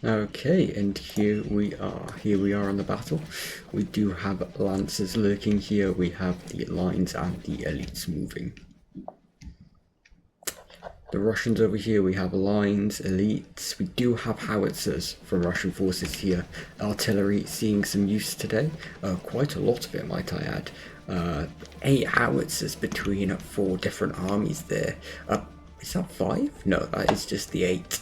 Okay, and here we are. Here we are on the battle. We do have lancers lurking here. We have the lines and the elites moving. The Russians over here, we have lines, elites. We do have howitzers from Russian forces here. Artillery seeing some use today. Quite a lot of it, might I add. 8 howitzers between 4 different armies there. Is that 5? No, that is just the 8.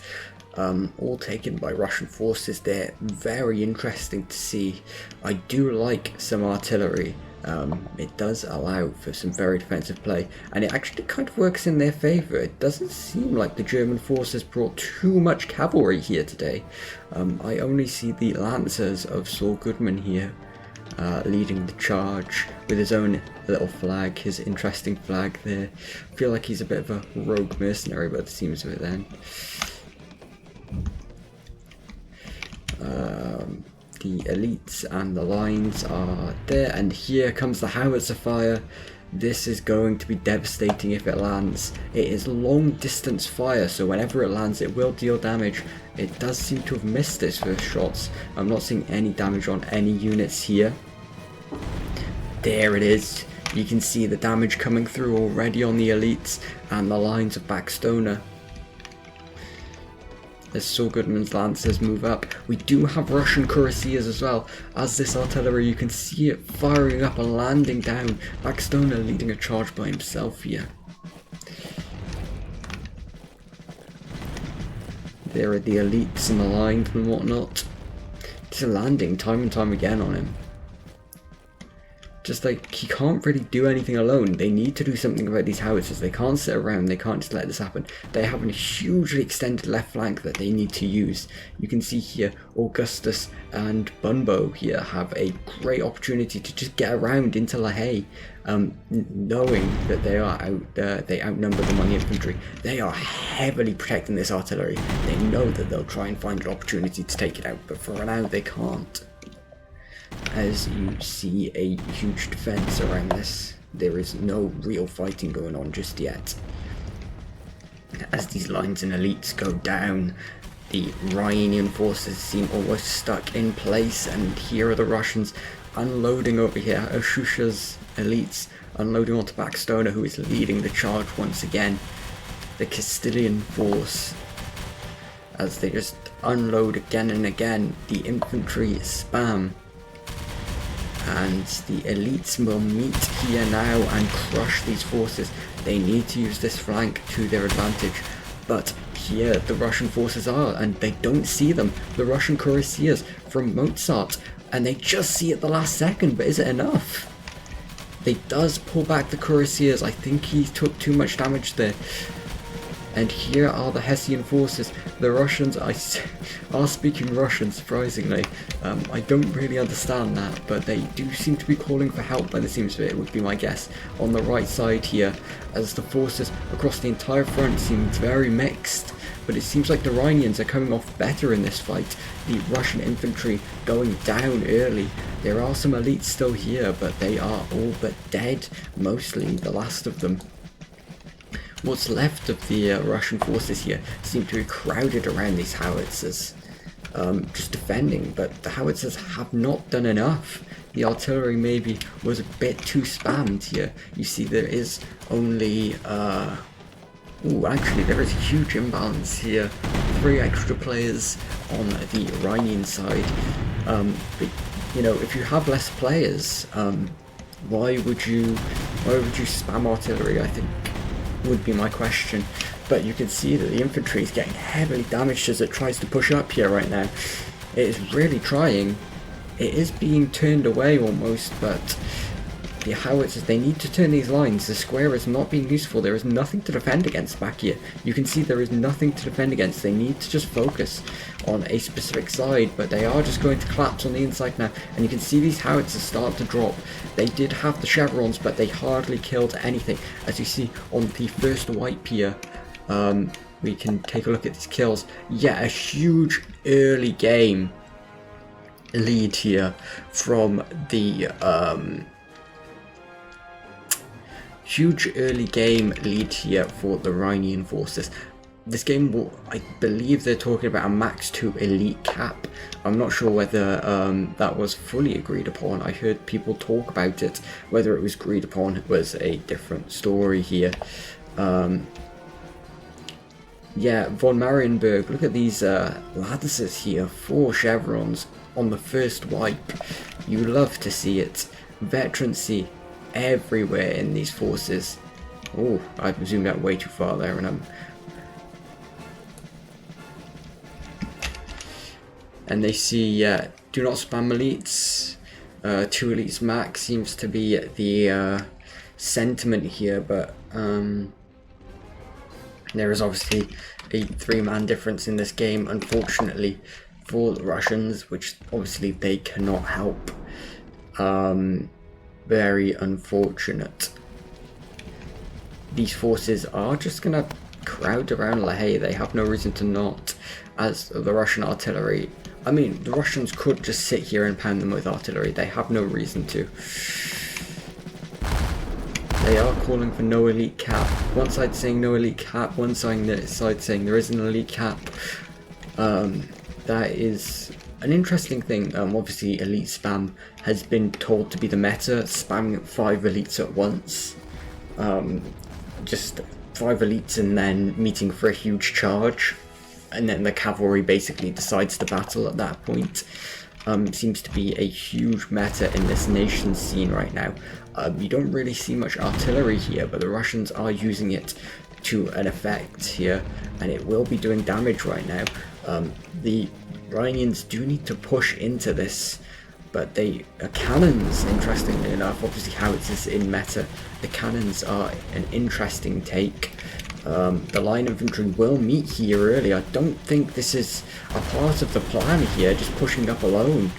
All taken by Russian forces. They're very interesting to see. I do like some artillery. It does allow for some very defensive play, and it actually kind of works in their favour. It doesn't seem like the German forces brought too much cavalry here today. I only see the lancers of Saul Goodman here leading the charge with his own little flag, his interesting flag there. I feel like he's a bit of a rogue mercenary by the seams of it then. The elites and the lines are there, and here comes the howitzer fire. This is going to be devastating if it lands. It is long distance fire, so whenever it lands it will deal damage. It does seem to have missed its first shots. I'm not seeing any damage on any units here. There it is. You can see the damage coming through already on the elites and the lines of Backstoner. As Saul Goodman's lancers move up, we do have Russian cuirassiers as well. As this artillery, you can see it firing up and landing down. Backstoner leading a charge by himself here. There are the elites and the lines and whatnot. Just landing time and time again on him. Just like, he can't really do anything alone. They need to do something about these howitzers. They can't sit around, they can't just let this happen. They have a hugely extended left flank that they need to use. You can see here, Augustus and Bunbo here have a great opportunity to just get around into La Haye, knowing that they are out there, they outnumber them on the infantry. They are heavily protecting this artillery. They know that they'll try and find an opportunity to take it out, but for now they can't. As you see a huge defense around this, there is no real fighting going on just yet. As these lines and elites go down, the Rhinian forces seem almost stuck in place, and here are the Russians unloading over here. Oshusha's elites unloading onto Backstoner, who is leading the charge once again. The Castilian force, as they just unload again and again, the infantry spam. And the elites will meet here now and crush these forces. They need to use this flank to their advantage. But here the Russian forces are, and they don't see them. The Russian cuirassiers from Mozart, and they just see it the last second, but is it enough? They does pull back the cuirassiers. I think he took too much damage there. And here are the Hessian forces. The Russians are speaking Russian, surprisingly. I don't really understand that, but they do seem to be calling for help by the seams of it, would be my guess. On the right side here, as the forces across the entire front seem very mixed, but it seems like the Rhinians are coming off better in this fight. The Russian infantry going down early. There are some elites still here, but they are all but dead, mostly the last of them. What's left of the Russian forces here seem to be crowded around these howitzers, just defending, but the howitzers have not done enough. The artillery maybe was a bit too spammed here. You see there is only, actually there is a huge imbalance here. 3 extra players on the Rhinian side. But, you know, if you have less players, why would you spam artillery, I think, would be my question. But you can see that the infantry is getting heavily damaged as it tries to push up here right now. It is really trying. It is being turned away almost, but the howitzers, they need to turn these lines. The square is not being useful. There is nothing to defend against back here. You can see there is nothing to defend against. They need to just focus on a specific side, but they are just going to collapse on the inside now. And you can see these howitzers start to drop. They did have the chevrons, but they hardly killed anything. As you see on the first wipe here, we can take a look at these kills. Yeah, a huge early game lead here from the huge early game lead here for the Rhinian forces. this game will, I believe they're talking about a max 2 elite cap. I'm not sure whether that was fully agreed upon. I heard people talk about it. Whether it was agreed upon was a different story here. Yeah, von Marienburg, look at these lances here, 4 chevrons on the first wipe. You love to see it. Veterancy everywhere in these forces. Oh, I've zoomed out way too far there, and they see do not spam elites. 2 elites max seems to be the sentiment here, but there is obviously a 3-man difference in this game, unfortunately, for the Russians, which obviously they cannot help. Very unfortunate. These forces are just gonna crowd around La Haye. They have no reason to not, as the Russian artillery. I mean, the Russians could just sit here and pound them with artillery. They have no reason to. They are calling for no elite cap. One side saying no elite cap, one side saying there is an elite cap. That is an interesting thing. Obviously, elite spam has been told to be the meta, spamming 5 elites at once. Just 5 elites and then meeting for a huge charge. And then the cavalry basically decides the battle at that point. Seems to be a huge meta in this nation scene right now. You don't really see much artillery here, but the Russians are using it to an effect here, and it will be doing damage right now. The Rhinians do need to push into this, but cannons, interestingly enough, obviously howitzers in meta, the cannons are an interesting take. The line infantry will meet here early. I don't think this is a part of the plan here, just pushing up alone.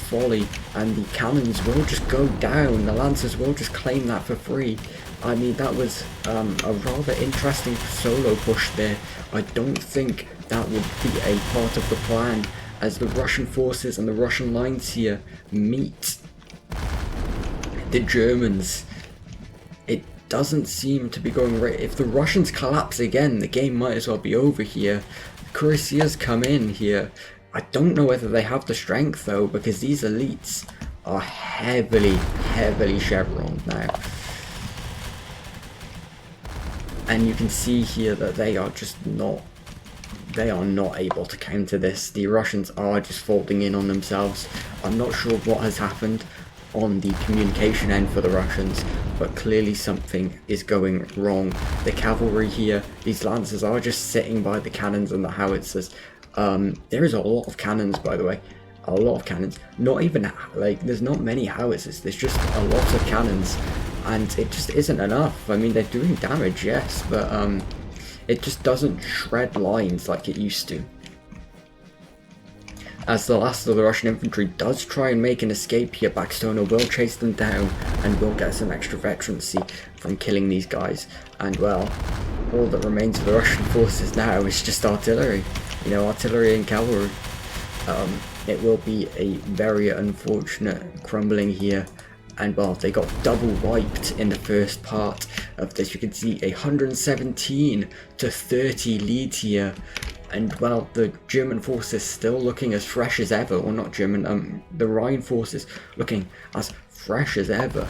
Folly, and the cannons will just go down. The lancers will just claim that for free. I mean, that was a rather interesting solo push there. I don't think that would be a part of the plan, as the Russian forces and the Russian lines here meet the Germans. It doesn't seem to be going right. If the Russians collapse again, the game might as well be over here. Cuirassiers come in here. I don't know whether they have the strength though, because these elites are heavily chevroned now. And you can see here that they are not able to counter this. The Russians are just folding in on themselves. I'm not sure what has happened on the communication end for the Russians, but clearly something is going wrong. The cavalry here, these lancers are just sitting by the cannons and the howitzers. There is a lot of cannons, by the way. A lot of cannons. Not even, like, there's not many howitzers. There's just a lot of cannons. And it just isn't enough. I mean, they're doing damage, yes, but it just doesn't shred lines like it used to. As the last of the Russian infantry does try and make an escape here, Backstoner will chase them down and will get some extra veterancy from killing these guys. And well, all that remains of the Russian forces now is just artillery. You know, artillery and cavalry. It will be a very unfortunate crumbling here. And well, they got double wiped in the first part of this. You can see a 117 to 30 lead here. And well, the German forces still looking as fresh as ever, or not German, the Rhine forces looking as fresh as ever.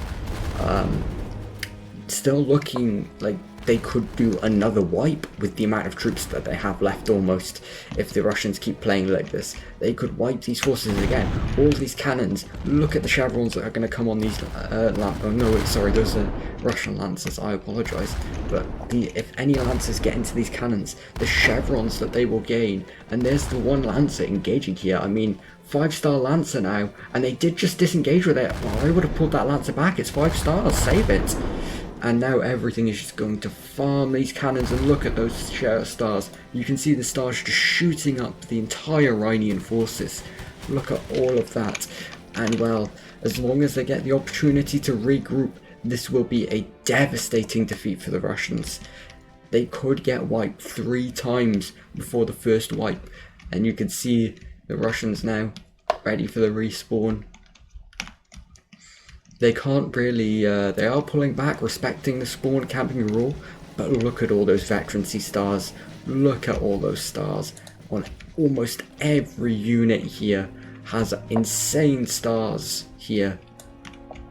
Still looking like they could do another wipe with the amount of troops that they have left almost. If the Russians keep playing like this, they could wipe these forces again. All these cannons, look at the chevrons that are going to come on these, oh no, wait, sorry, those are Russian lancers, I apologise. But if any lancers get into these cannons, the chevrons that they will gain, and there's the one lancer engaging here. I mean, 5-star lancer now, and they did just disengage with it. Well, I would have pulled that lancer back. It's 5 stars, save it. And now everything is just going to farm these cannons, and look at those stars. You can see the stars just shooting up the entire Rhinian forces. Look at all of that. And well, as long as they get the opportunity to regroup, this will be a devastating defeat for the Russians. They could get wiped 3 times before the first wipe. And you can see the Russians now ready for the respawn. They can't really, they are pulling back, respecting the spawn camping rule, but look at all those veterancy stars Look at all those stars on almost every unit here. Has insane stars here.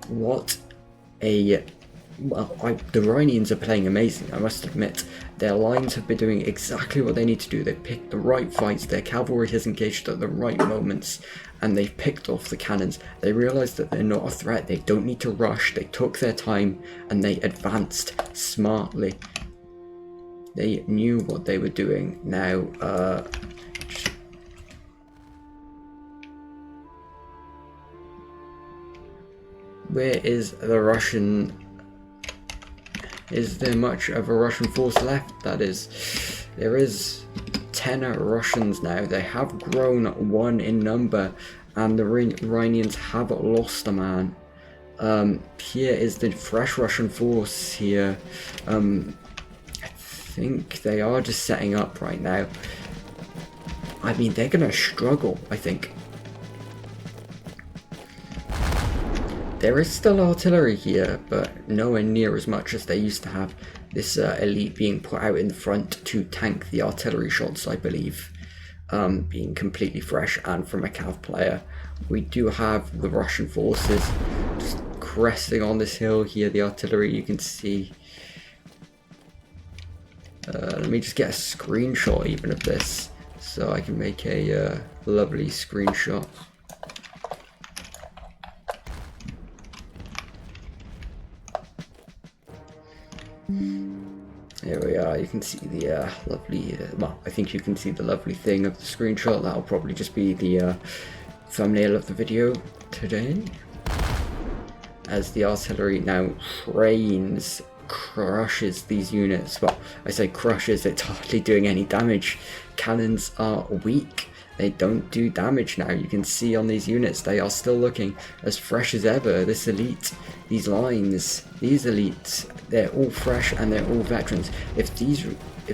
What a... Well, the Rhinians are playing amazing, I must admit. Their lines have been doing exactly what they need to do. They picked the right fights, their cavalry has engaged at the right moments, and they've picked off the cannons. They realised that they're not a threat, they don't need to rush, they took their time, and they advanced smartly. They knew what they were doing. Now, where is the Russian... Is there much of a Russian force left? That is, there is 10 Russians now. They have grown 1 in number, and the Rhinians have lost a man. Here is the fresh Russian force here. I think they are just setting up right now. I mean, they're gonna struggle, I think. There is still artillery here, but nowhere near as much as they used to have. This elite being put out in the front to tank the artillery shots, I believe, being completely fresh and from a cav player. We do have the Russian forces just cresting on this hill here, the artillery you can see. Let me just get a screenshot even of this, so I can make a lovely screenshot. Here we are, you can see the lovely, well, I think you can see the lovely thing of the screenshot. That'll probably just be the thumbnail of the video today. As the artillery now trains, crushes these units. Well, I say crushes, it's hardly doing any damage. Cannons are weak. They don't do damage now. You can see on these units, they are still looking as fresh as ever. This elite, these lines, these elites, they're all fresh and they're all veterans. If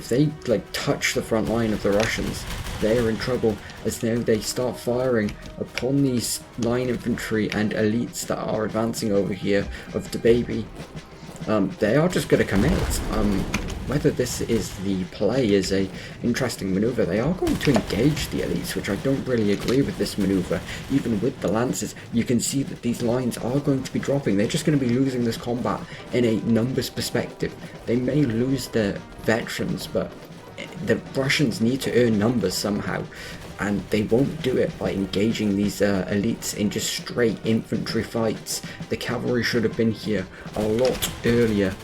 they like touch the front line of the Russians, they are in trouble, as now they start firing upon these line infantry and elites that are advancing over here of the baby. They are just going to commit. Whether this is the play is a interesting maneuver. They are going to engage the elites, which I don't really agree with this maneuver. Even with the lances, you can see that these lines are going to be dropping. They're just going to be losing this combat in a numbers perspective. They may lose their veterans, but the Russians need to earn numbers somehow, and they won't do it by engaging these elites in just straight infantry fights. The cavalry should have been here a lot earlier,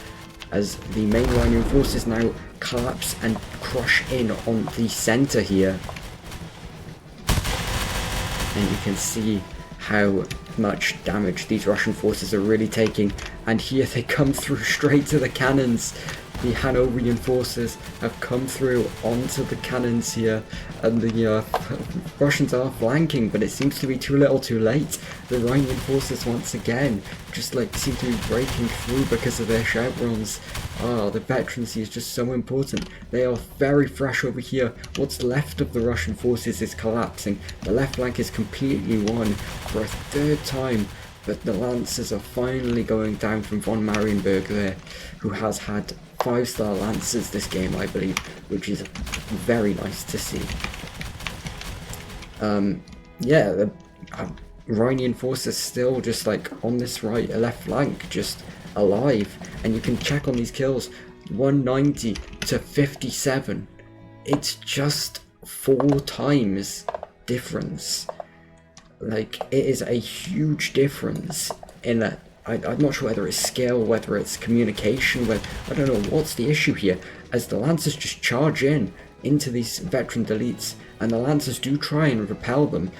as the main Rhine forces now collapse and crush in on the centre here. And you can see how much damage these Russian forces are really taking, and here they come through straight to the cannons. The Hanoverian forces have come through onto the cannons here, and the Russians are flanking, but it seems to be too little too late. The Rhinian forces once again just like seem to be breaking through because of their chevrons. The veterancy is just so important. They are very fresh over here. What's left of the Russian forces is collapsing. The left flank is completely won for a third time, but the Lancers are finally going down from von Marienburg there, who has had 5-star Lancers this game, I believe, which is very nice to see. Yeah, the Rhinian forces still just like on this left flank, just alive, and you can check on these kills, 190 to 57. It's just 4 times difference. Like, it is a huge difference in a... I'm not sure whether it's skill, whether it's communication, I don't know what's the issue here, as the Lancers just charge into these veteran elites, and the Lancers do try and repel them.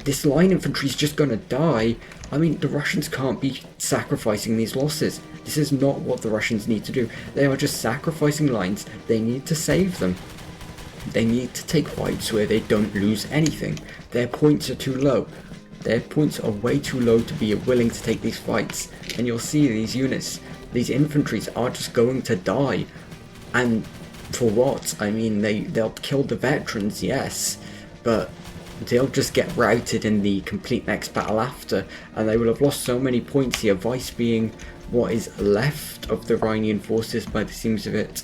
This line infantry is just gonna die. I mean, the Russians can't be sacrificing these losses. This is not what the Russians need to do. They are just sacrificing lines. They need to save them. They need to take fights where they don't lose anything. Their points are too low. Their points are way too low to be willing to take these fights. And you'll see these units, these infantries are just going to die. And for what? I mean, they'll kill the veterans, yes, but they'll just get routed in the complete next battle after, and they will have lost so many points here, Vice being what is left of the Rhinian forces by the seams of it.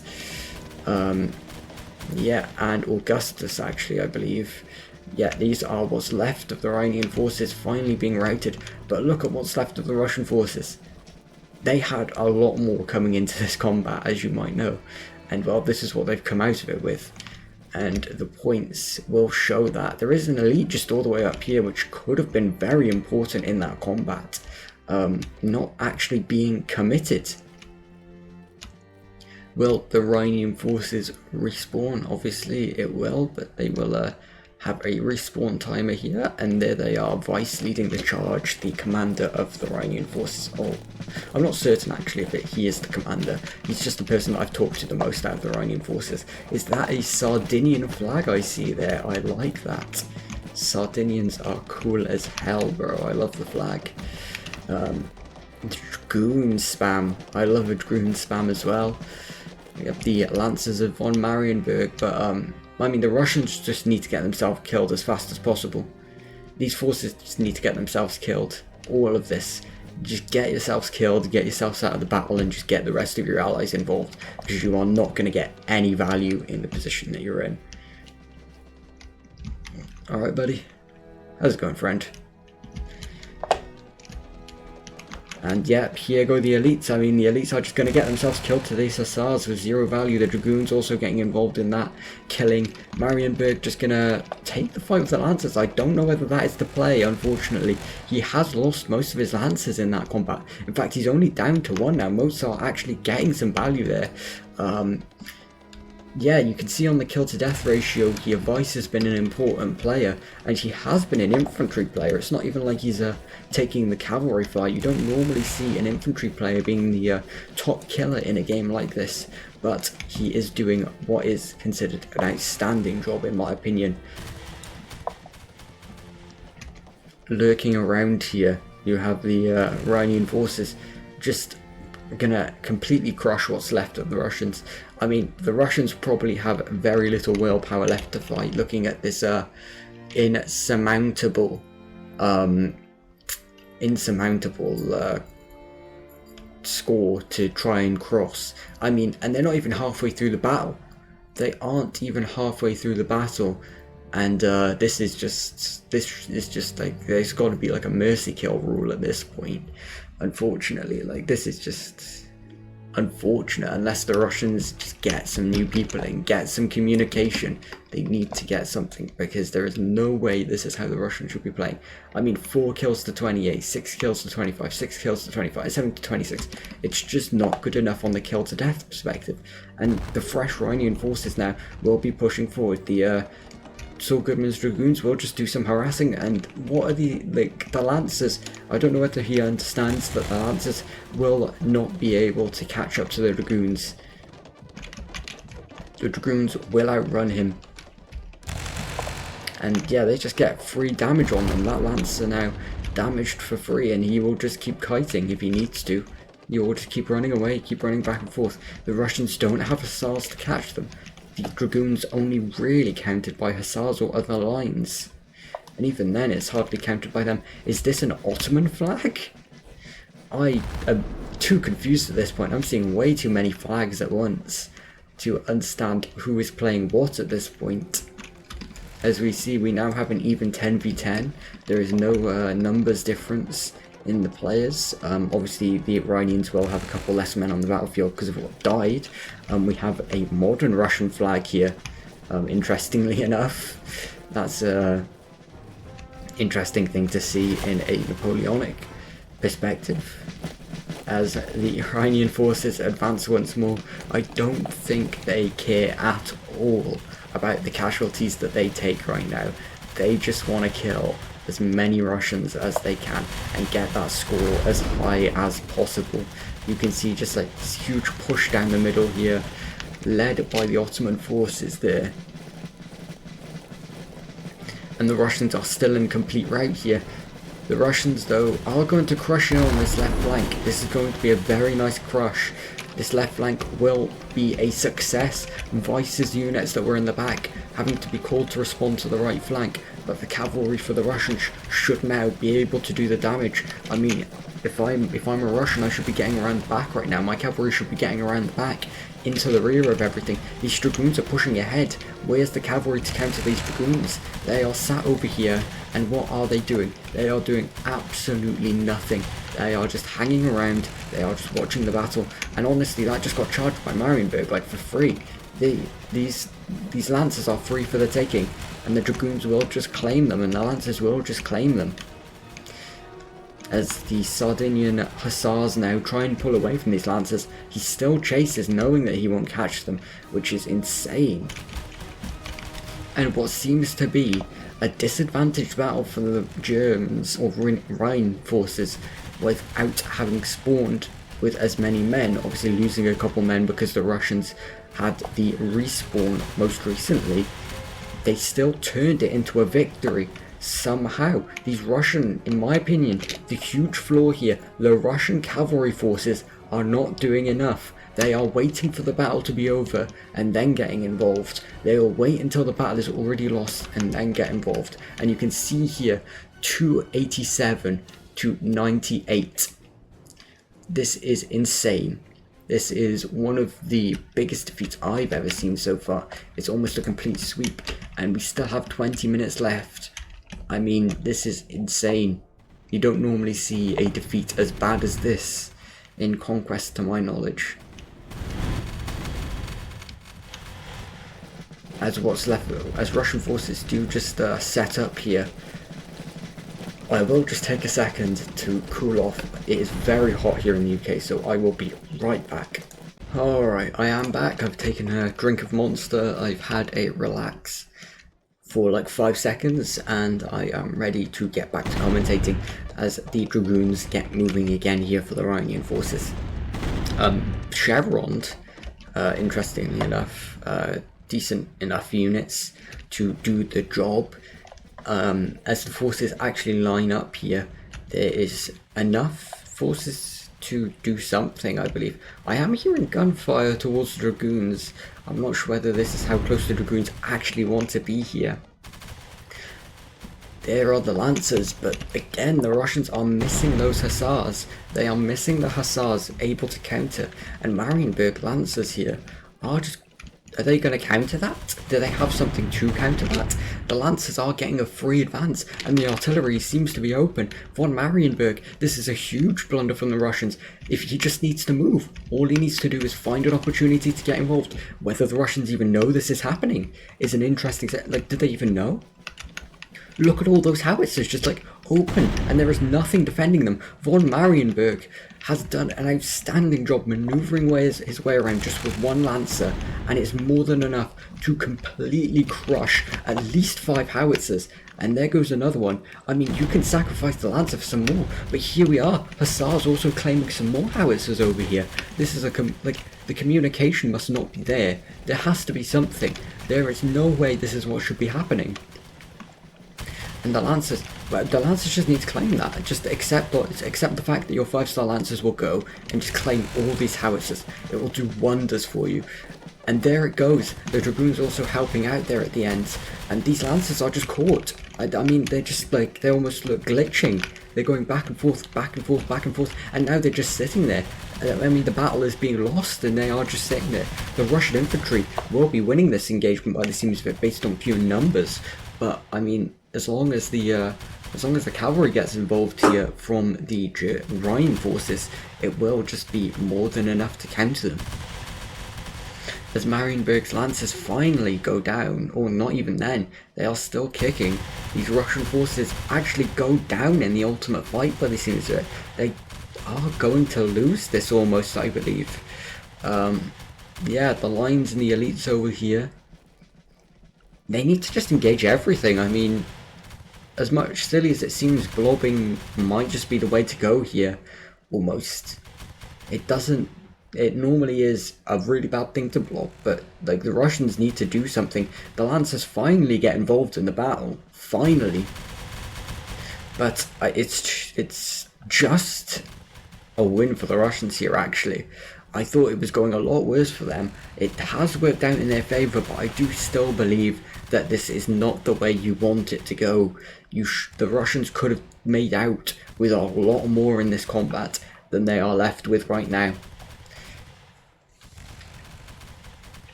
Yeah, and Augustus actually, I believe. Yeah, these are what's left of the Rhinian forces finally being routed. But look at what's left of the Russian forces. They had a lot more coming into this combat, as you might know. And well, this is what they've come out of it with. And the points will show that. There is an elite just all the way up here, which could have been very important in that combat. Not actually being committed. Will the Rhinian forces respawn? Obviously it will, but they will have a respawn timer here, and there they are, Vice leading the charge, the commander of the Rhinian forces. Oh, I'm not certain actually if he is the commander. He's just the person that I've talked to the most out of the Rhinian forces. Is that a Sardinian flag I see there? I like that. Sardinians are cool as hell, bro. I love the flag. Dragoon spam. I love a dragoon spam as well. We have the Lancers of von Marienburg, but I mean, the Russians just need to get themselves killed as fast as possible. These forces just need to get themselves killed. All of this. Just get yourselves killed, get yourselves out of the battle, and just get the rest of your allies involved, because you are not going to get any value in the position that you're in. Alright, buddy. How's it going, friend? And yeah, here go the elites. I mean, the elites are just going to get themselves killed to these hussars with zero value. The dragoons also getting involved in that killing. Marienburg just going to take the fight with the lancers. I don't know whether that is the play, unfortunately. He has lost most of his lancers in that combat. In fact, he's only down to one now. Mozart actually getting some value there. Yeah, you can see on the kill to death ratio here, Vice has been an important player, and he has been an infantry player. It's not even like he's taking the cavalry fight. You don't normally see an infantry player being the top killer in a game like this, but he is doing what is considered an outstanding job in my opinion. Lurking around here, you have the Rhinian forces just gonna completely crush what's left of the Russians. I mean, the Russians probably have very little willpower left to fight, looking at this insurmountable score to try and cross. I mean, and they're not even halfway through the battle. They aren't even halfway through the battle, and this is just like, there's got to be like a mercy kill rule at this point. Unfortunately, like, this is just unfortunate. Unless the Russians just get some new people in, get some communication. They need to get something, because there is no way this is how the Russians should be playing. I mean, 4 kills to 28, 6 kills to 25, 6 kills to 25, 7 to 26. It's just not good enough on the kill to death perspective. And the fresh Rhinian forces now will be pushing forward. The Saul Goodman's Dragoons will just do some harassing, and what are the Lancers? I don't know whether he understands that the Lancers will not be able to catch up to the Dragoons. The Dragoons will outrun him. And yeah, they just get free damage on them. That Lancer now damaged for free, and he will just keep kiting if he needs to. He will just keep running away, keep running back and forth. The Russians don't have hussars to catch them. The Dragoons only really counted by hussars or other lines. And even then, it's hardly counted by them. Is this an Ottoman flag? I am too confused at this point. I'm seeing way too many flags at once to understand who is playing what at this point. As we see, we now have an even 10v10. There is no numbers difference in the players. Obviously the Iranians will have a couple less men on the battlefield because of what died. We have a modern Russian flag here, interestingly enough. That's a interesting thing to see in a Napoleonic perspective. As the Iranian forces advance once more, I don't think they care at all about the casualties that they take right now. They just want to kill as many Russians as they can and get that score as high as possible. You can see just like this huge push down the middle here, led by the Ottoman forces there. And the Russians are still in complete rout here. The Russians, though, are going to crush in on this left flank. This is going to be a very nice crush. This left flank will be a success. Vice's units that were in the back having to be called to respond to the right flank. but the cavalry for the Russians should now be able to do the damage. I mean, if I'm a Russian, I should be getting around the back right now. My cavalry should be getting around the back, into the rear of everything. These dragoons are pushing ahead. Where's the cavalry to counter these dragoons? They are sat over here, and what are they doing? They are doing absolutely nothing. They are just hanging around. They are just watching the battle. And honestly, that just got charged by Marienburg, like, for free. These lancers are free for the taking, and the dragoons will just claim them, and the lancers will just claim them. As the Sardinian hussars now try and pull away from these lancers, he still chases, knowing that he won't catch them, which is insane. And what seems to be a disadvantaged battle for the Germans or Rhine forces, without having spawned with as many men, obviously losing a couple men because the Russians had the respawn most recently, they still turned it into a victory. Somehow, these Russian, in my opinion, the huge flaw here, the Russian cavalry forces are not doing enough. They are waiting for the battle to be over and then getting involved. They will wait until the battle is already lost and then get involved. And you can see here, 287 to 98. This is insane. This is one of the biggest defeats I've ever seen so far. It's almost a complete sweep, and we still have 20 minutes left. I mean, this is insane. You don't normally see a defeat as bad as this in Conquest, to my knowledge. As what's left, as Russian forces do just set up here, I will just take a second to cool off. It is very hot here in the UK, so I will be right back. Alright, I am back. I've taken a drink of Monster. I've had a relax for like 5 seconds, and I am ready to get back to commentating as the dragoons get moving again here for the Rhinian forces. Chevron, interestingly enough, decent enough units to do the job. As the forces actually line up here, there is enough forces to do something, I believe. I am hearing gunfire towards the dragoons. I'm not sure whether this is how close the dragoons actually want to be here. There are the lancers, but again, the Russians are missing those hussars. They are missing the hussars able to counter, and Marienburg lancers here are just... Are they going to counter that? Do they have something to counter that? The lancers are getting a free advance, and the artillery seems to be open. Von Marienburg, this is a huge blunder from the Russians. If he just needs to move, all he needs to do is find an opportunity to get involved. Whether the Russians even know this is happening is an interesting... Like, do they even know? Look at all those howitzers just like open, and there is nothing defending them. Von Marienburg has done an outstanding job maneuvering his way around just with one lancer, and it's more than enough to completely crush at least 5 howitzers. And there goes another one. I mean, you can sacrifice the lancer for some more, but here we are. Hussars also claiming some more howitzers over here. This is the communication must not be there. There has to be something. There is no way this is what should be happening. And the lancers just need to claim that. Just accept the fact that your 5-star lancers will go and just claim all these howitzers. It will do wonders for you. And there it goes. The dragoons also helping out there at the end. And these lancers are just caught. I mean, they're just like, they almost look glitching. They're going back and forth, back and forth, back and forth. And now they're just sitting there. I mean, the battle is being lost and they are just sitting there. The Russian infantry will be winning this engagement by the seams of it based on pure numbers. But, I mean, as long as the cavalry gets involved here from the Rhine forces, it will just be more than enough to counter them. As Marienburg's lancers finally go down, or not even then, they are still kicking. These Russian forces actually go down in the ultimate fight, but it seems that they are going to lose this almost, I believe. Yeah, the lines and the elites over here, they need to just engage everything. I mean, as much silly as it seems, blobbing might just be the way to go here, almost. It normally is a really bad thing to blob, but like the Russians need to do something. The Lancers finally get involved in the battle, finally. But it's just a win for the Russians here, actually. I thought it was going a lot worse for them. It has worked out in their favour, but I do still believe that this is not the way you want it to go. The Russians could have made out with a lot more in this combat than they are left with right now.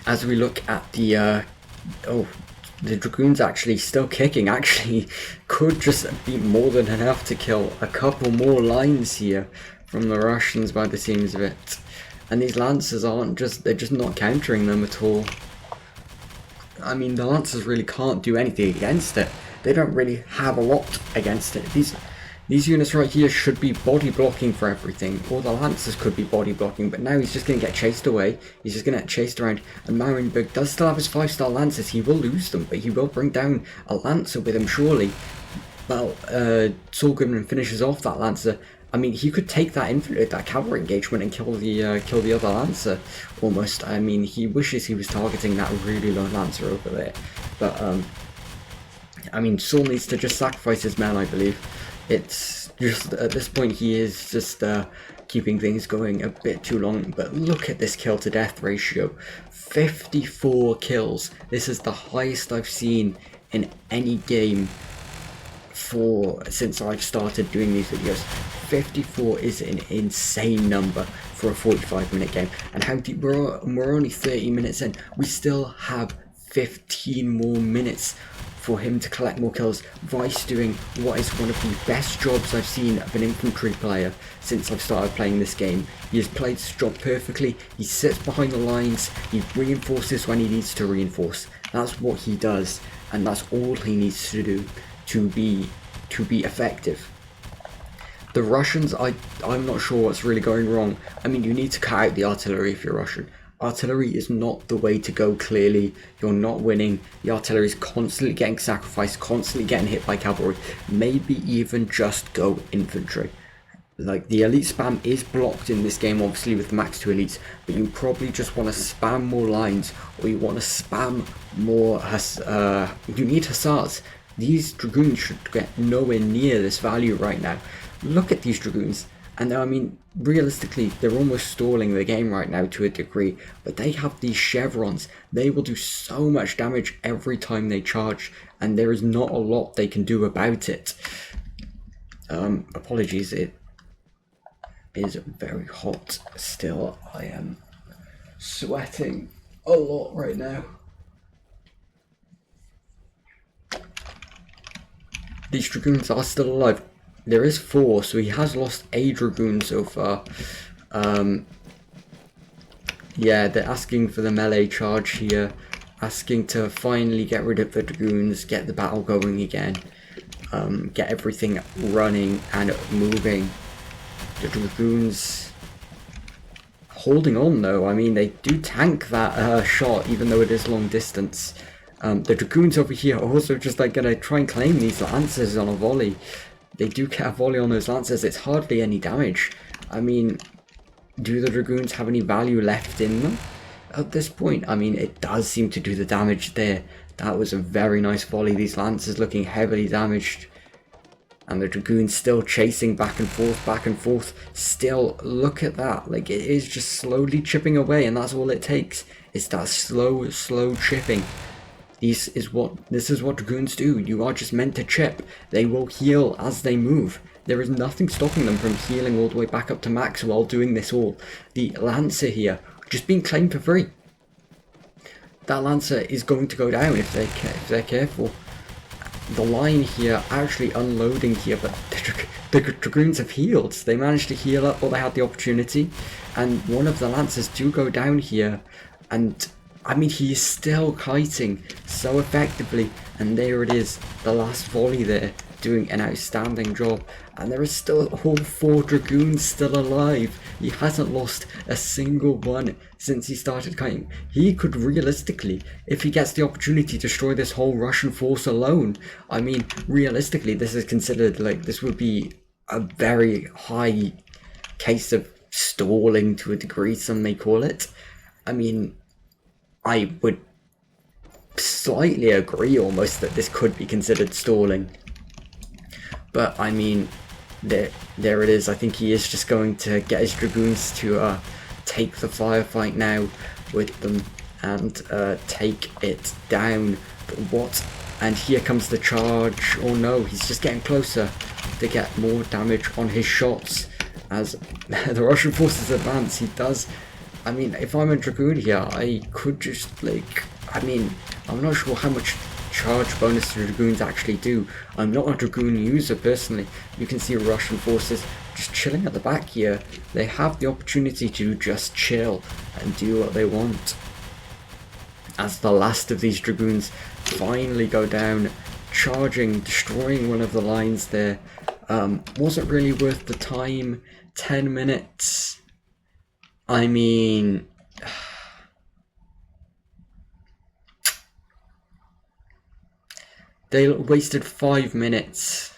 As we look at the the Dragoons actually still kicking, actually could just be more than enough to kill a couple more lines here from the Russians by the seams of it. And these Lancers they're just not countering them at all. I mean, the Lancers really can't do anything against it. They don't really have a lot against it. These units right here should be body blocking for everything, or the Lancers could be body blocking, but now he's just going to get chased away. He's just going to get chased around, and Marienburg does still have his 5-star Lancers. He will lose them, but he will bring down a Lancer with him, surely. Well, Saul Goodman finishes off that Lancer. I mean, he could take that infantry, that cavalry engagement, and kill the other Lancer, almost. I mean, he wishes he was targeting that really low Lancer over there, but I mean, Saul needs to just sacrifice his men, I believe. It's just, at this point, he is just keeping things going a bit too long. But look at this kill to death ratio. 54 kills. This is the highest I've seen in any game since I've started doing these videos. 54 is an insane number for a 45-minute game. And how deep we're only 30 minutes in. We still have 15 more minutes for him to collect more kills. Vice doing what is one of the best jobs I've seen of an infantry player since I've started playing this game. He has played this job perfectly. He sits behind the lines, he reinforces when he needs to reinforce. That's what he does, and that's all he needs to do to be effective. The Russians, I'm not sure what's really going wrong. I mean, you need to cut out the artillery if you're Russian. Artillery is not the way to go, clearly. You're not winning. The artillery is constantly getting sacrificed, constantly getting hit by cavalry. Maybe even just go infantry. Like, the elite spam is blocked in this game, obviously, with the max 2 elites, but you probably just want to spam more lines, or you want to spam more, you need hussars. These Dragoons should get nowhere near this value right now. Look at these Dragoons. And I mean, realistically, they're almost stalling the game right now to a degree, but they have these chevrons. They will do so much damage every time they charge, and there is not a lot they can do about it. Apologies, it is very hot still. I am sweating a lot right now. These Dragoons are still alive. There is 4, so he has lost a Dragoon so far. Yeah, they're asking for the melee charge here, asking to finally get rid of the Dragoons, get the battle going again, get everything running and moving. The Dragoons holding on though. I mean, they do tank that shot, even though it is long distance. The Dragoons over here are also just like gonna try and claim these Lancers on a volley. They do get a volley on those Lancers. It's hardly any damage. I mean, do the Dragoons have any value left in them at this point? I mean, it does seem to do the damage there. That was a very nice volley. These Lancers looking heavily damaged. And the Dragoons still chasing back and forth. Still, look at that. Like, it is just slowly chipping away, and that's all it takes. It's that slow chipping. This is what Dragoons do. You are just meant to chip. They will heal as they move. There is nothing stopping them from healing all the way back up to max while doing this all. The Lancer here, just being claimed for free. That Lancer is going to go down if they're careful. The line here actually unloading here, but the Dragoons have healed. They managed to heal up while they had the opportunity. And one of the Lancers do go down here, and I mean, he is still kiting so effectively, and there it is, the last volley there, doing an outstanding job. And there is still all 4 Dragoons still alive. He hasn't lost a single one since he started kiting. He could realistically, if he gets the opportunity, destroy this whole Russian force alone. I mean, realistically, this is considered, like, this would be a very high case of stalling to a degree, some may call it. I mean, I would slightly agree almost that this could be considered stalling. But I mean, there it is. I think he is just going to get his dragoons to take the firefight now with them and take it down. But what? And here comes the charge. Oh no, he's just getting closer to get more damage on his shots as the Russian forces advance. He does. I mean, if I'm a dragoon here, I could just, like, I mean, I'm not sure how much charge bonus the dragoons actually do. I'm not a dragoon user personally. You can see Russian forces just chilling at the back here. They have the opportunity to just chill and do what they want. As the last of these dragoons finally go down, charging, destroying one of the lines there. Wasn't really worth the time. 10 minutes. I mean, they wasted 5 minutes.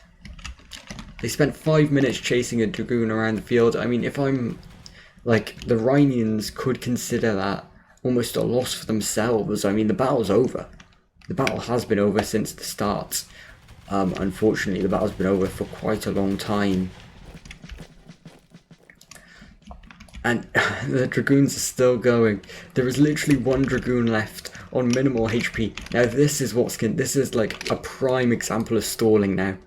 They spent 5 minutes chasing a dragoon around the field. I mean, if I'm, like, the Rhinians could consider that almost a loss for themselves. I mean, the battle's over. The battle has been over since the start. Unfortunately, the battle's been over for quite a long time. And the dragoons are still going. There is literally one dragoon left on minimal HP. Now this is this is like a prime example of stalling now.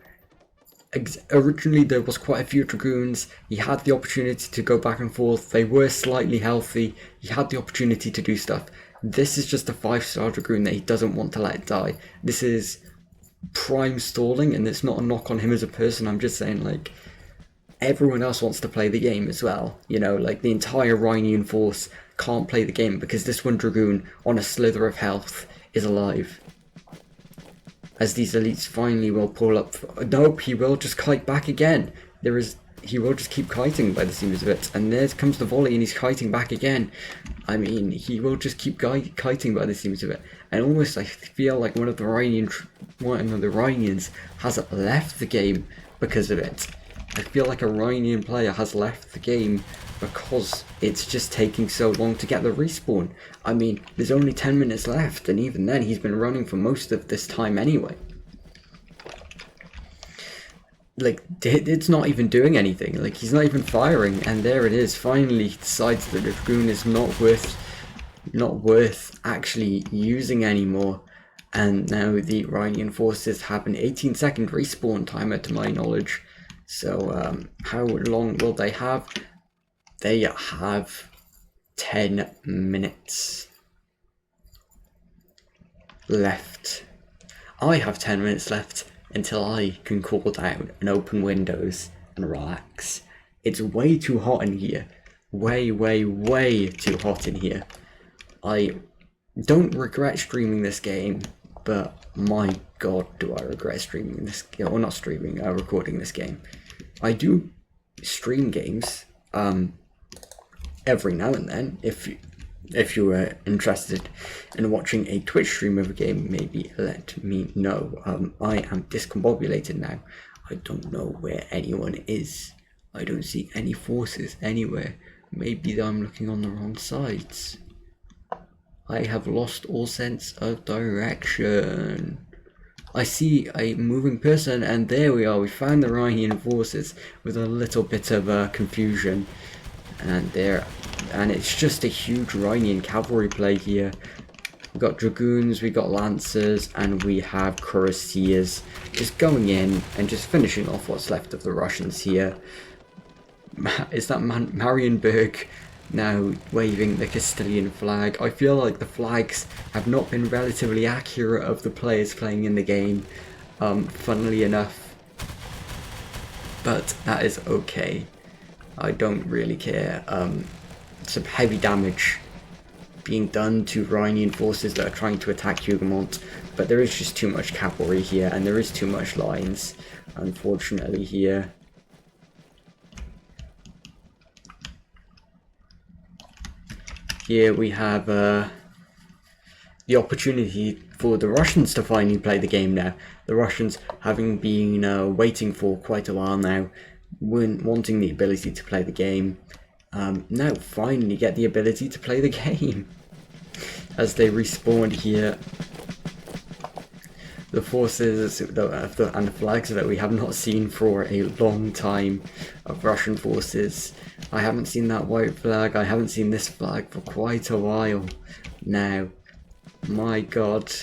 Originally there was quite a few dragoons. He had the opportunity to go back and forth. They were slightly healthy. He had the opportunity to do stuff. This is just a 5-star dragoon that he doesn't want to let die. This is prime stalling, and it's not a knock on him as a person. I'm just saying, like, everyone else wants to play the game as well. You know, like, the entire Rhinian force can't play the game because this one dragoon on a slither of health is alive. As these elites finally will pull up. Nope, he will just kite back again. He will just keep kiting by the seams of it. And there comes the volley and he's kiting back again. I mean, he will just keep kiting by the seams of it. And almost I feel like one of the Rhinians has left the game because of it. I feel like a Rhinian player has left the game because it's just taking so long to get the respawn. I mean, there's only 10 minutes left, and even then he's been running for most of this time anyway. Like, it's not even doing anything. Like, he's not even firing, and there it is. Finally, he decides that the dragoon is not worth actually using anymore. And now the Rhinian forces have an 18-second respawn timer, to my knowledge. So, how long will they have? They have 10 minutes left. I have 10 minutes left until I can cool down and open windows and relax. It's way too hot in here. Way, way, way too hot in here. I don't regret streaming this game, but my god, do I regret streaming this game. Or not streaming, recording this game. I do stream games, every now and then. If you were interested in watching a Twitch stream of a game, maybe let me know. I am discombobulated now. I don't know where anyone is. I don't see any forces anywhere. Maybe I'm looking on the wrong sides. I have lost all sense of direction. I see a moving person, and there we are. We found the Rhinian forces with a little bit of confusion. And it's just a huge Rhinian cavalry play here. We've got dragoons, we got lancers, and we have cuirassiers just going in and just finishing off what's left of the Russians here. Is that Marienburg now waving the Castilian flag? I feel like the flags have not been relatively accurate of the players playing in the game, funnily enough. But that is okay. I don't really care. Some heavy damage being done to Rhinian forces that are trying to attack Hougoumont, but there is just too much cavalry here, and there is too much lines, unfortunately, here. Here we have the opportunity for the Russians to finally play the game now. The Russians, having been waiting for quite a while now, wanting the ability to play the game, now finally get the ability to play the game. As they respawned here, the forces and the flags that we have not seen for a long time of Russian forces. I haven't seen that white flag, I haven't seen this flag for quite a while now. My god,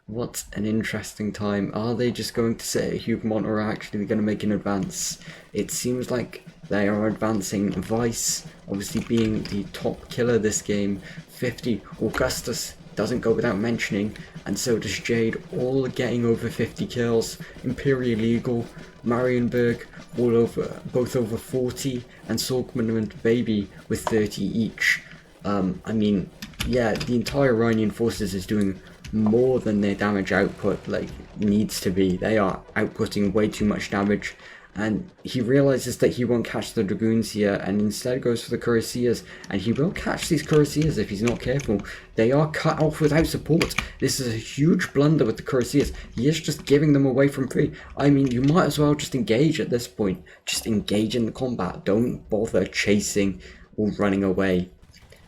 what an interesting time. Are they just going to say Huguenot or are actually going to make an advance? It seems like they are advancing. Vice, obviously being the top killer this game, 50. Augustus doesn't go without mentioning, and so does Jade, all getting over 50 kills. Imperial Eagle, Marienburg, all over, both over 40, and Sorgman and Baby with 30 each. I mean, yeah, the entire Rhinian forces is doing more than their damage output like needs to be. They are outputting way too much damage, and he realizes that he won't catch the Dragoons here and instead goes for the Cuirassiers, and he will catch these Cuirassiers if he's not careful. They are cut off without support. This is a huge blunder with the Cuirassiers. He is just giving them away from free. I mean, you might as well just engage at this point. Just engage in the combat. Don't bother chasing or running away.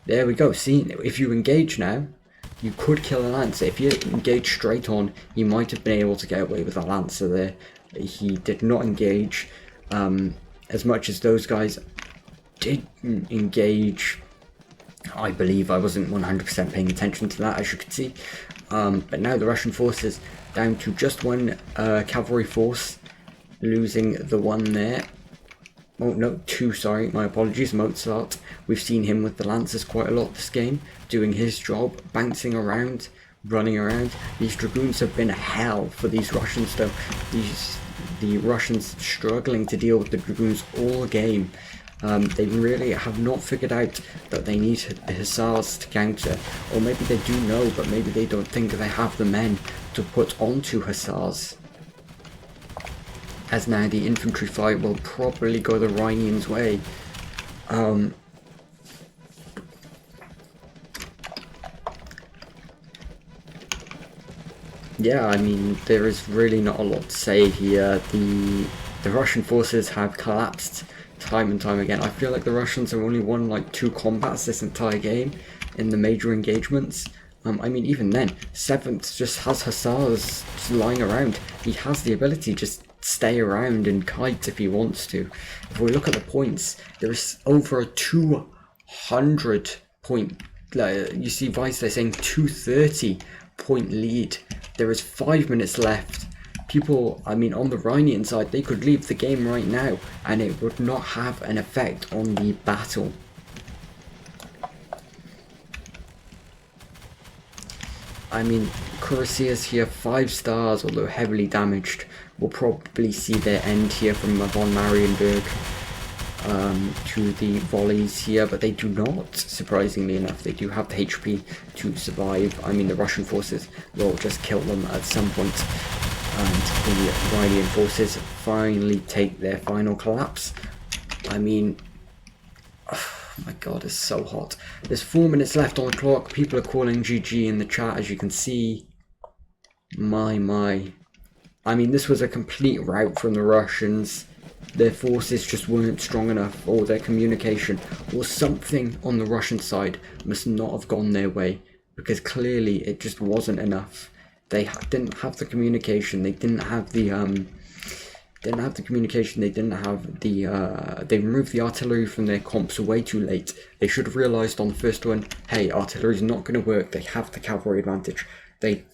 There we go. See, if you engage now, you could kill a Lancer. If you engage straight on, he might have been able to get away with a Lancer there. He did not engage, as much as those guys did engage. I believe I wasn't 100% paying attention to that, as you can see. But now the Russian forces down to just one cavalry force, losing the one there. Oh no, two, sorry, my apologies, Mozart. We've seen him with the Lancers quite a lot this game, doing his job, bouncing around, running around. These Dragoons have been hell for these Russians though. The Russians struggling to deal with the Dragoons all game. They really have not figured out that they need the Hussars to counter, or maybe they do know, but maybe they don't think they have the men to put onto Hussars. As now the infantry fight will probably go the Rhinians' way. Yeah, I mean, there is really not a lot to say here. The Russian forces have collapsed time and time again. I feel like the Russians have only won like 2 combats this entire game in the major engagements. I mean, even then, 7th just has Hussars just lying around. He has the ability to just stay around and kite if he wants to. If we look at the points, there is over a 200 point, you see Vice, they're saying 230 point lead. There is 5 minutes left. People, I mean, on the Rhinian side, they could leave the game right now and it would not have an effect on the battle. I mean, Cuirassiers here, 5 stars, although heavily damaged. We'll probably see their end here from von Marienburg to the volleys here, but they do not, surprisingly enough. They do have the HP to survive. I mean, the Russian forces will just kill them at some point, and the Rhinian forces finally take their final collapse. I mean, oh my god, it's so hot. There's 4 minutes left on the clock. People are calling GG in the chat, as you can see. My. I mean, this was a complete rout from the Russians. Their forces just weren't strong enough, or their communication, or something on the Russian side must not have gone their way, because clearly it just wasn't enough. They didn't have the communication. They didn't have the communication. They didn't have the. They removed the artillery from their comps way too late. They should have realised on the first one, hey, artillery's not going to work. They have the cavalry advantage. They.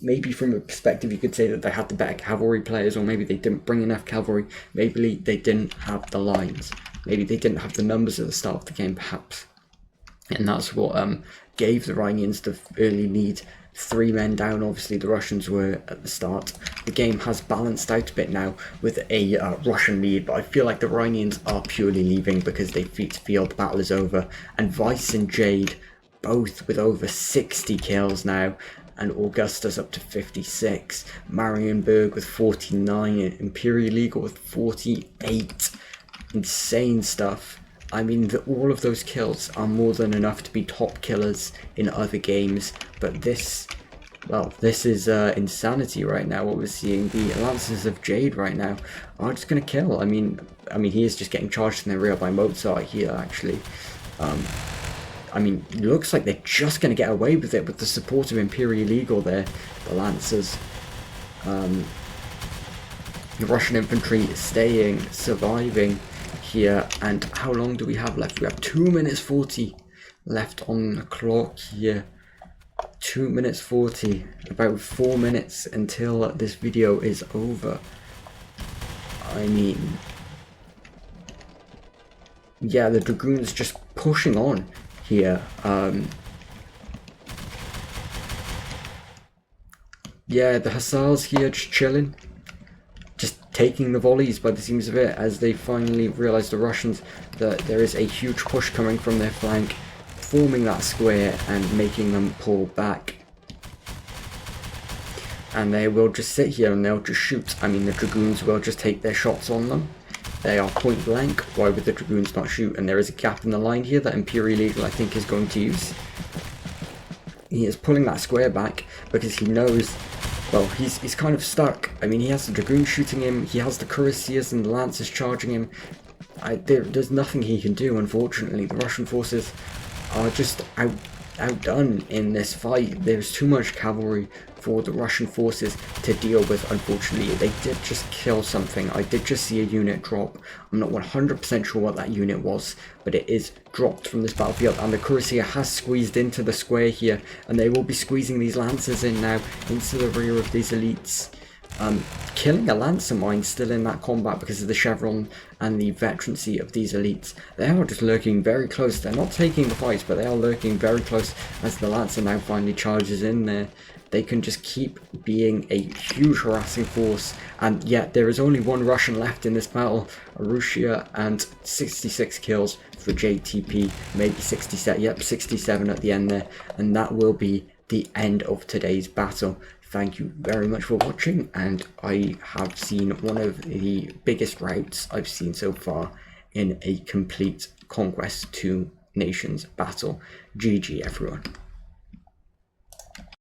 Maybe from a perspective you could say that they had the better cavalry players, or maybe they didn't bring enough cavalry. Maybe they didn't have the lines. Maybe they didn't have the numbers at the start of the game, perhaps. And that's what gave the Rhinians the early lead. 3 men down, obviously the Russians were at the start. The game has balanced out a bit now with a Russian lead, but I feel like the Rhinians are purely leaving because they feel the battle is over. And Vice and Jade, both with over 60 kills now, and Augustus up to 56, Marienburg with 49, Imperial Eagle with 48. Insane stuff. I mean, all of those kills are more than enough to be top killers in other games, but this, well, this is insanity right now, what we're seeing. The Lancers of Jade right now are just going to kill. I mean, he is just getting charged in the rear by Mozart here, actually. I mean, it looks like they're just going to get away with it with the support of Imperial Eagle there. The Lancers The Russian infantry staying, surviving here. And how long do we have left? We have 2 minutes 40 left on the clock here. 2 minutes 40, about 4 minutes until this video is over. I mean, yeah, the Dragoons just pushing on here. Yeah, the Hussars here just chilling, just taking the volleys by the seams of it, as they finally realise, the Russians, that there is a huge push coming from their flank, forming that square and making them pull back. And they will just sit here and they'll just shoot. I mean, the Dragoons will just take their shots on them. They are point blank. Why would the Dragoons not shoot? And there is a gap in the line here that Imperial Eagle, I think, is going to use. He is pulling that square back because he knows, well, he's kind of stuck. I mean, he has the Dragoons shooting him, he has the Cuirassiers and the Lancers charging him. There's nothing he can do, unfortunately. The Russian forces are just outdone in this fight. There's too much cavalry for the Russian forces to deal with, unfortunately. They did just kill something. I did just see a unit drop. I'm not 100% sure what that unit was, but it is dropped from this battlefield, and the Cuirassier has squeezed into the square here, and they will be squeezing these Lancers in now into the rear of these elites. Killing a Lancer mine still in that combat because of the chevron and the veterancy of these elites. They are just lurking very close. They're not taking the fight, but they are lurking very close as the Lancer now finally charges in there. They can just keep being a huge harassing force, and yet there is only one Russian left in this battle, Arusha, and 66 kills for JTP, maybe 67, yep, 67 at the end there, and that will be the end of today's battle. Thank you very much for watching, and I have seen one of the biggest routs I've seen so far in a complete Conquest 2 Nations battle. GG everyone.